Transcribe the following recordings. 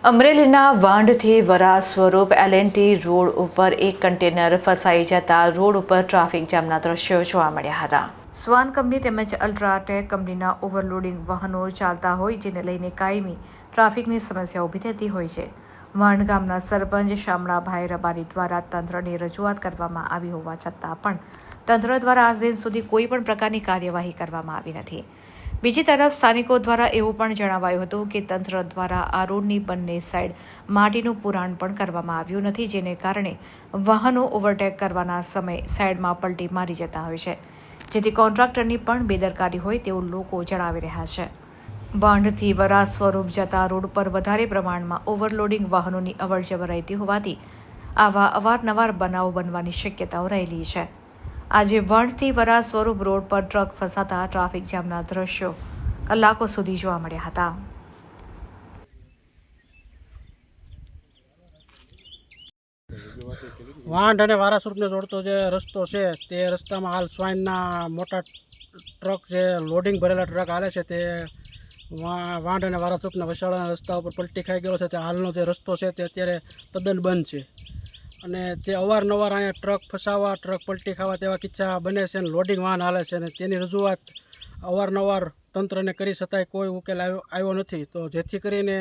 અમરેલીના વાંઢથી વરા સ્વરૂપ એલએનટી રોડ ઉપર એક કન્ટેનર ફસાઈ જતા રોડ ઉપર ટ્રાફિક જામના દ્રશ્યો જોવા મળ્યા હતા. સ્વાન કંપની તેમજ અલ્ટ્રાટેક કંપનીના ઓવરલોડિંગ વાહનો ચાલતા હોય જેને લઈને કાયમી ટ્રાફિકની સમસ્યા ઊભી થતી હોય છે. વાંઢ ગામના સરપંચ શામળાભાઈ રબારી દ્વારા તંત્રને રજૂઆત કરવામાં આવી હોવા છતાં પણ તંત્ર દ્વારા આજ દિન સુધી કોઈ પણ પ્રકારની કાર્યવાહી કરવામાં આવી નથી. બીજી તરફ સ્થાનિકો દ્વારા એવું પણ જણાવાયું હતું કે તંત્ર દ્વારા આ રોડની બંને સાઈડ માટીનું પુરાણ પણ કરવામાં આવ્યું નથી, જેને કારણે વાહનો ઓવરટેક કરવાના સમયે સાઈડમાં પલટી મારી જતા હોય છે, જેથી કોન્ટ્રાક્ટરની પણ બેદરકારી હોય તેવું લોકો જણાવી રહ્યા છે. વાંઢથી વરા સ્વરૂપ જતા રોડ પર વધારે પ્રમાણમાં ઓવરલોડિંગ વાહનોની અવરજવર રહેતી હોવાથી આવા અવારનવાર બનાવો બનવાની શક્યતાઓ રહેલી છે. આજે વાંઢથી વરા સ્વરૂપ રોડ પર ટ્રક ફસાતા ટ્રાફિક જામના દ્રશ્યો કલાકો સુધી જોવા મળ્યા હતા. વાંઢ અને વારા સ્વરૂપને જોડતો જે રસ્તો છે તે રસ્તામાં હાલ સ્વાઇનના મોટા ટ્રક જે લોડિંગ ભરેલા ટ્રક હાલે છે તે વાંઢ અને વારા સ્વરૂપના વસાડાના રસ્તા ઉપર પલટી ખાઈ ગયો છે. તે હાલનો જે રસ્તો છે તે અત્યારે તદ્દન બંધ છે અને તે અવારનવાર અહીંયા ટ્રક ફસાવા, ટ્રક પલટી ખાવા તેવા કિસ્સા બને છે અને લોડિંગ વાહન હાલે છે અને તેની રજૂઆત અવારનવાર તંત્રને કરી છતાંય કોઈ ઉકેલ આવ્યો નથી. તો જેથી કરીને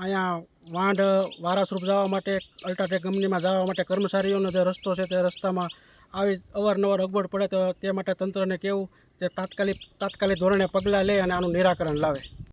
અહીંયા વાંઢ વારા સ્વરૂપ જવા માટે, અલ્ટ્રાટેક કંપનીમાં જવા માટે કર્મચારીઓનો જે રસ્તો છે તે રસ્તામાં આવી અવારનવાર અગવડ પડે તો તે માટે તંત્રને કહેવું તે તાત્કાલિક ધોરણે પગલાં લે અને આનું નિરાકરણ લાવે.